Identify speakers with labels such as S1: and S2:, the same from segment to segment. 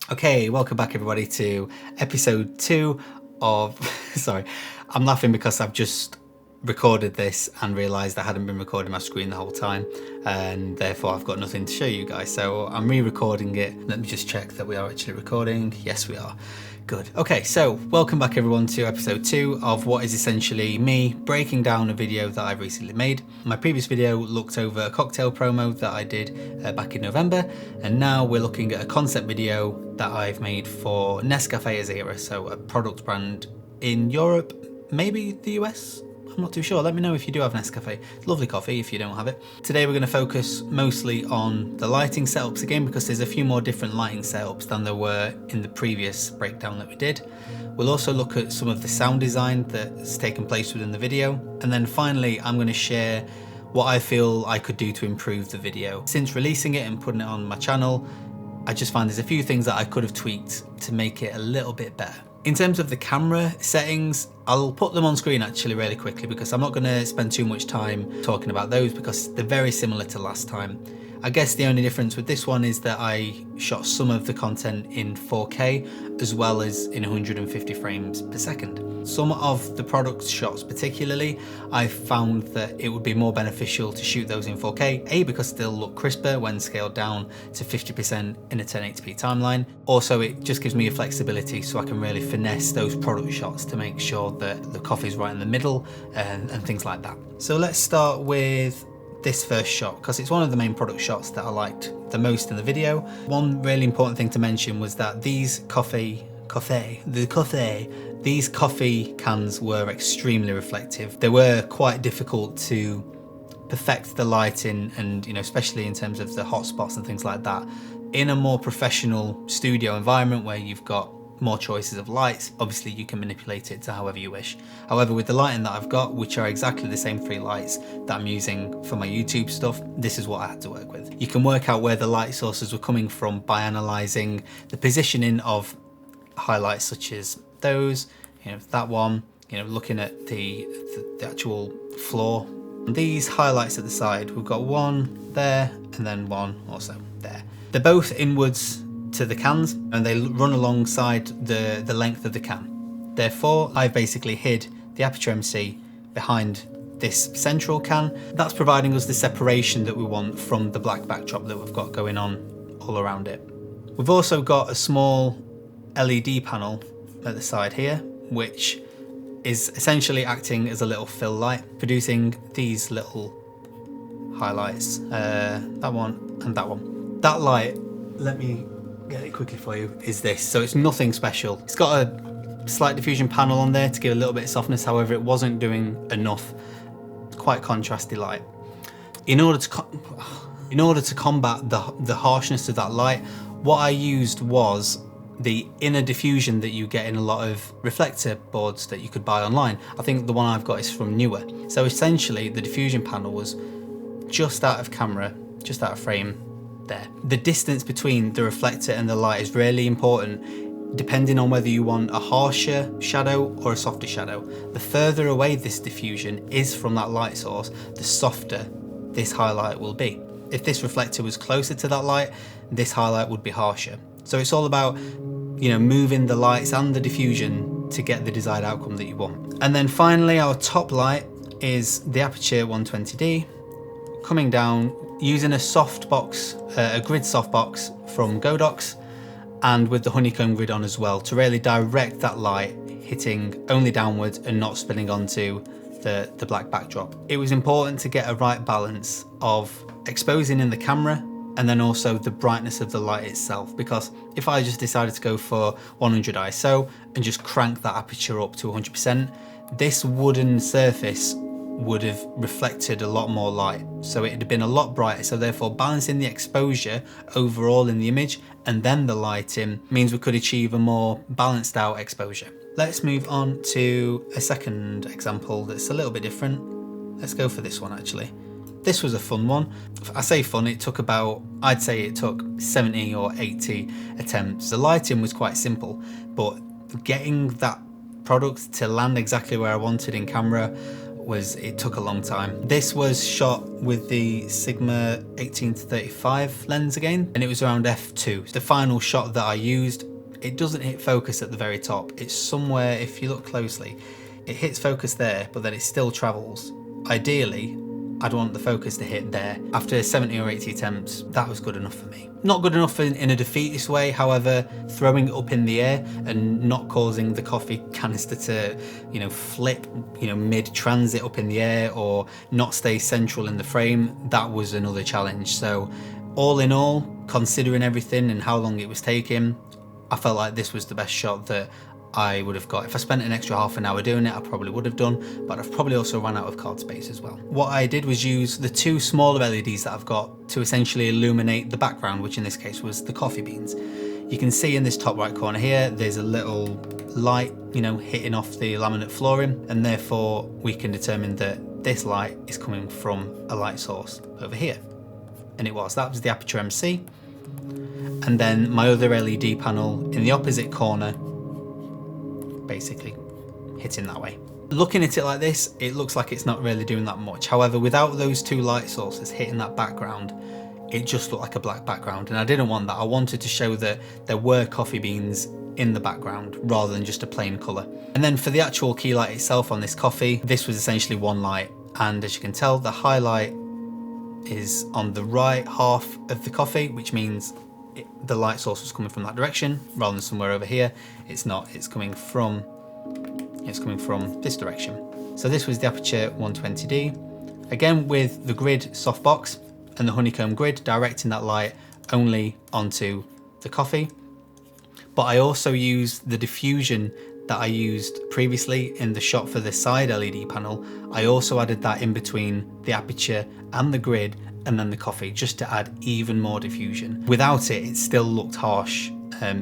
S1: Okay, welcome back everybody to episode 2 of... Sorry, I'm laughing because I've just recorded this and realised I hadn't been recording my screen the whole time, and therefore I've got nothing to show you guys. So I'm re-recording it. Let me just check that we are actually recording. Yes, we are. Good. Okay, so welcome back everyone to episode 2 of what is essentially me breaking down a video that I've recently made. My previous video looked over a cocktail promo that I did back in November, and now we're looking at a concept video that I've made for Nescafe Azera, so a product brand in Europe, maybe the US? I'm not too sure. Let me know if you do have Nescafe. It's lovely coffee if you don't have it. Today we're going to focus mostly on the lighting setups again, because there's a few more different lighting setups than there were in the previous breakdown that we did. We'll also look at some of the sound design that's taken place within the video. And then finally, I'm going to share what I feel I could do to improve the video. Since releasing it and putting it on my channel, I just find there's a few things that I could have tweaked to make it a little bit better. In terms of the camera settings, I'll put them on screen actually really quickly, because I'm not going to spend too much time talking about those because they're very similar to last time. I guess the only difference with this one is that I shot some of the content in 4K as well as in 150 frames per second. Some of the product shots particularly, I found that it would be more beneficial to shoot those in 4K, A, because they'll look crisper when scaled down to 50% in a 1080p timeline. Also, it just gives me a flexibility so I can really finesse those product shots to make sure that the coffee's right in the middle and things like that. So let's start with this first shot, because it's one of the main product shots that I liked the most in the video. One really important thing to mention was that these coffee cans were extremely reflective. They were quite difficult to perfect the lighting, and especially in terms of the hot spots and things like that. In a more professional studio environment where you've got more choices of lights, obviously you can manipulate it to however you wish. However, with the lighting that I've got, which are exactly the same 3 lights that I'm using for my YouTube stuff, this is what I had to work with. You can work out where the light sources were coming from by analysing the positioning of highlights such as those, that one, looking at the actual floor. And these highlights at the side, we've got one there and then one also there. They're both inwards to the cans and they run alongside the length of the can. Therefore, I've basically hid the aperture MC behind this central can. That's providing us the separation that we want from the black backdrop that we've got going on all around it. We've also got a small LED panel at the side here, which is essentially acting as a little fill light, producing these little highlights, that one and that one. That light, let me get it quickly for you, is this. So it's nothing special. It's got a slight diffusion panel on there to give a little bit of softness. However, it wasn't doing enough. It's quite contrasty light. In order to combat the harshness of that light, what I used was the inner diffusion that you get in a lot of reflector boards that you could buy online. I think the one I've got is from Newer. So essentially the diffusion panel was just out of camera, just out of frame there. The distance between the reflector and the light is really important depending on whether you want a harsher shadow or a softer shadow. The further away this diffusion is from that light source, the softer this highlight will be. If this reflector was closer to that light, this highlight would be harsher. So it's all about, moving the lights and the diffusion to get the desired outcome that you want. And then finally, our top light is the Aperture 120D, coming down using a softbox, a grid softbox from Godox, and with the honeycomb grid on as well, to really direct that light hitting only downwards and not spilling onto the black backdrop. It was important to get a right balance of exposing in the camera and then also the brightness of the light itself, because if I just decided to go for 100 ISO and just crank that aperture up to 100%, this wooden surface would have reflected a lot more light, so it would have been a lot brighter. So therefore, balancing the exposure overall in the image and then the lighting means we could achieve a more balanced out exposure. Let's move on to a second example that's a little bit different. Let's go for this one actually. This was a fun one. I say fun, it took about, I'd say it took 70 or 80 attempts. The lighting was quite simple, but getting that product to land exactly where I wanted in camera it took a long time. This was shot with the Sigma 18-35 lens again, and it was around f2. The final shot that I used, it doesn't hit focus at the very top. It's somewhere, if you look closely, it hits focus there, but then it still travels. Ideally, I'd want the focus to hit there. After 70 or 80 attempts, that was good enough for me. Not good enough in a defeatist way, however, throwing it up in the air and not causing the coffee canister to, flip, mid-transit up in the air, or not stay central in the frame, that was another challenge. So all in all, considering everything and how long it was taking, I felt like this was the best shot that I would have got. If I spent an extra half an hour doing it, I probably would have done, but I've probably also run out of card space as well. What I did was use the two smaller LEDs that I've got to essentially illuminate the background, which in this case was the coffee beans. You can see in this top right corner here, there's a little light, hitting off the laminate flooring, and therefore we can determine that this light is coming from a light source over here. And that was the Aperture MC. And then my other LED panel in the opposite corner, basically hitting that way. Looking at it like this, it looks like it's not really doing that much. However, without those two light sources hitting that background, it just looked like a black background, and I didn't want that. I wanted to show that there were coffee beans in the background rather than just a plain colour. And then for the actual key light itself on this coffee, this was essentially one light, and as you can tell, the highlight is on the right half of the coffee, which means the light source was coming from that direction rather than somewhere over here. It's not, it's coming from this direction. So this was the Aperture 120D, again with the grid softbox and the honeycomb grid directing that light only onto the coffee. But I also used the diffusion that I used previously in the shot for the side LED panel. I also added that in between the aperture and the grid and then the coffee, just to add even more diffusion. Without it, it still looked harsh.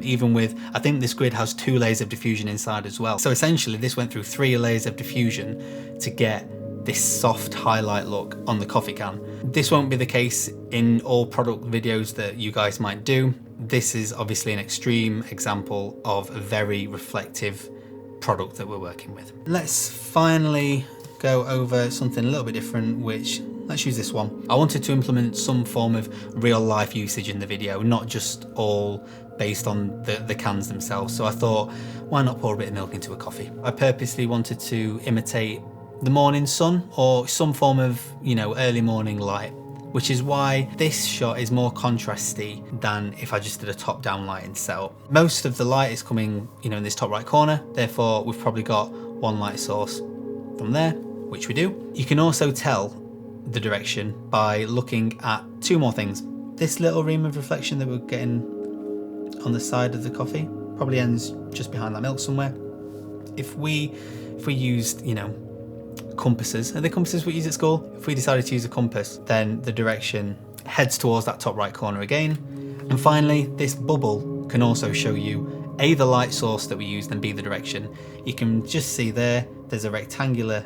S1: Even with, I think this grid has 2 layers of diffusion inside as well. So essentially this went through 3 layers of diffusion to get this soft highlight look on the coffee can. This won't be the case in all product videos that you guys might do. This is obviously an extreme example of a very reflective product that we're working with. Let's finally go over something a little bit different, which, let's use this one. I wanted to implement some form of real life usage in the video, not just all based on the cans themselves. So I thought, why not pour a bit of milk into a coffee? I purposely wanted to imitate the morning sun or some form of, early morning light, which is why this shot is more contrasty than if I just did a top-down lighting setup. Most of the light is coming, in this top right corner, therefore we've probably got one light source from there, which we do. You can also tell the direction by looking at 2 more things. This little ream of reflection that we're getting on the side of the coffee probably ends just behind that milk somewhere. If we used, compasses, are they compasses we use at school? If we decided to use a compass, then the direction heads towards that top right corner again. And finally, this bubble can also show you A, the light source that we used, and B, the direction. You can just see there's a rectangular,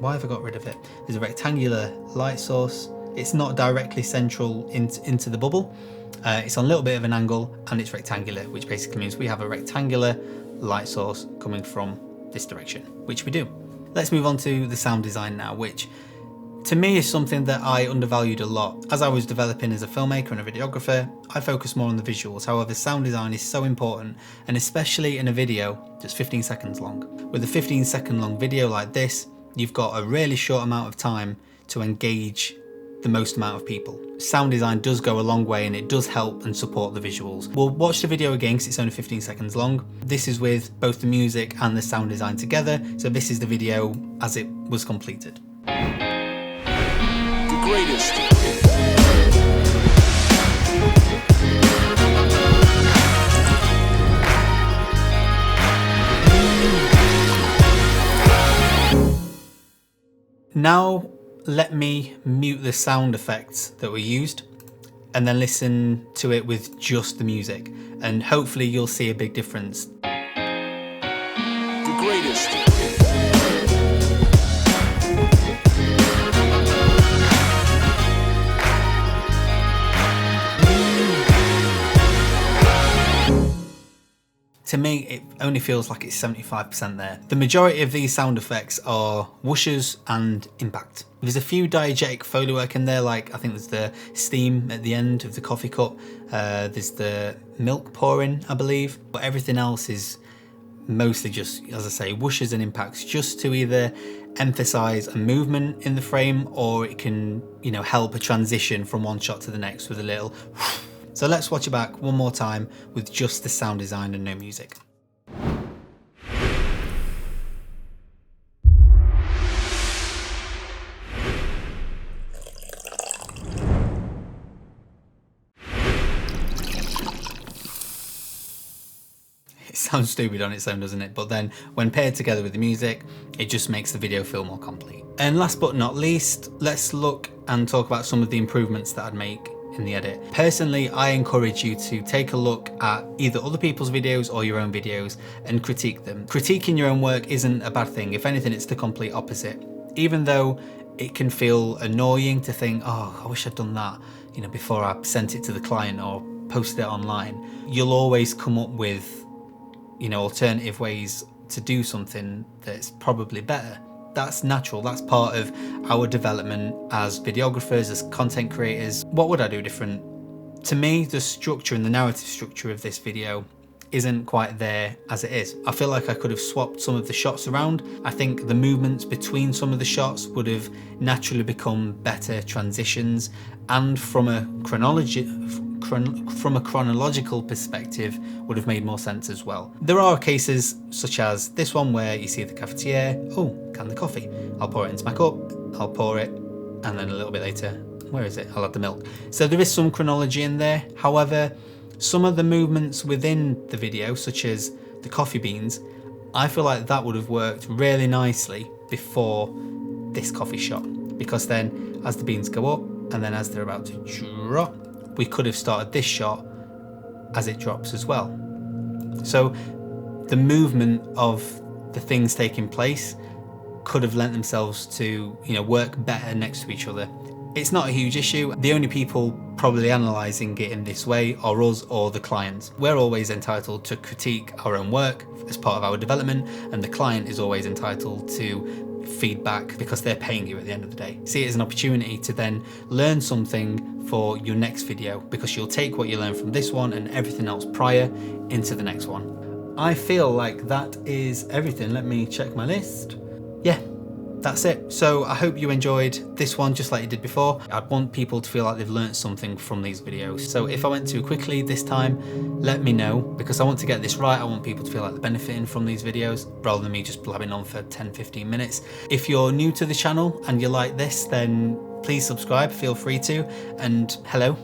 S1: why have I got rid of it? There's a rectangular light source. It's not directly central into the bubble. It's on a little bit of an angle and it's rectangular, which basically means we have a rectangular light source coming from this direction, which we do. Let's move on to the sound design now, which to me is something that I undervalued a lot. As I was developing as a filmmaker and a videographer, I focused more on the visuals. However, sound design is so important, and especially in a video that's 15 seconds long. With a 15-second long video like this, you've got a really short amount of time to engage the most amount of people. Sound design does go a long way and it does help and support the visuals. We'll watch the video again because it's only 15 seconds long. This is with both the music and the sound design together. So this is the video as it was completed.
S2: The greatest.
S1: Now let me mute the sound effects that were used and then listen to it with just the music, and hopefully you'll see a big difference.
S2: The greatest.
S1: To me, it only feels like it's 75% there. The majority of these sound effects are whooshes and impact. There's a few diegetic Foley work in there, like I think there's the steam at the end of the coffee cup, there's the milk pouring, I believe, but everything else is mostly just, as I say, whooshes and impacts, just to either emphasize a movement in the frame, or it can, you know, help a transition from one shot to the next with a little. So let's watch it back one more time with just the sound design and no music. It sounds stupid on its own, doesn't it? But then when paired together with the music, it just makes the video feel more complete. And last but not least, let's look and talk about some of the improvements that I'd make in the edit. Personally, I encourage you to take a look at either other people's videos or your own videos and critique them. Critiquing your own work isn't a bad thing. If anything, it's the complete opposite. Even though it can feel annoying to think, oh, I wish I'd done that, you know, before I sent it to the client or posted it online, you'll always come up with, you know, alternative ways to do something that's probably better. That's natural, that's part of our development as videographers, as content creators. What would I do different? To me, the structure and the narrative structure of this video isn't quite there as it is. I feel like I could have swapped some of the shots around. I think the movements between some of the shots would have naturally become better transitions, and from a chronological perspective would have made more sense as well. There are cases such as this one where you see the cafetiere, oh, can the coffee, I'll pour it into my cup, I'll pour it, and then a little bit later, where is it? I'll add the milk. So there is some chronology in there. However, some of the movements within the video, such as the coffee beans, I feel like that would have worked really nicely before this coffee shot, because then as the beans go up and then as they're about to drop, we could have started this shot as it drops as well. So the movement of the things taking place could have lent themselves to, you know, work better next to each other. It's not a huge issue. The only people probably analysing it in this way are us or the client. We're always entitled to critique our own work as part of our development, and the client is always entitled to feedback because they're paying you at the end of the day. See it as an opportunity to then learn something for your next video, because you'll take what you learn from this one and everything else prior into the next one. I feel like that is everything. Let me check my list. Yeah, that's it. So I hope you enjoyed this one just like you did before. I want people to feel like they've learned something from these videos. So if I went too quickly this time, let me know, because I want to get this right. I want people to feel like they're benefiting from these videos rather than me just blabbing on for 10-15 minutes. If you're new to the channel and you like this, then please subscribe, feel free to, and hello.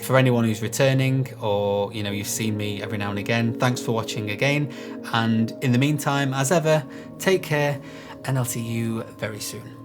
S1: For anyone who's returning, or you know, you've seen me every now and again, thanks for watching again. And in the meantime, as ever, take care, and I'll see you very soon.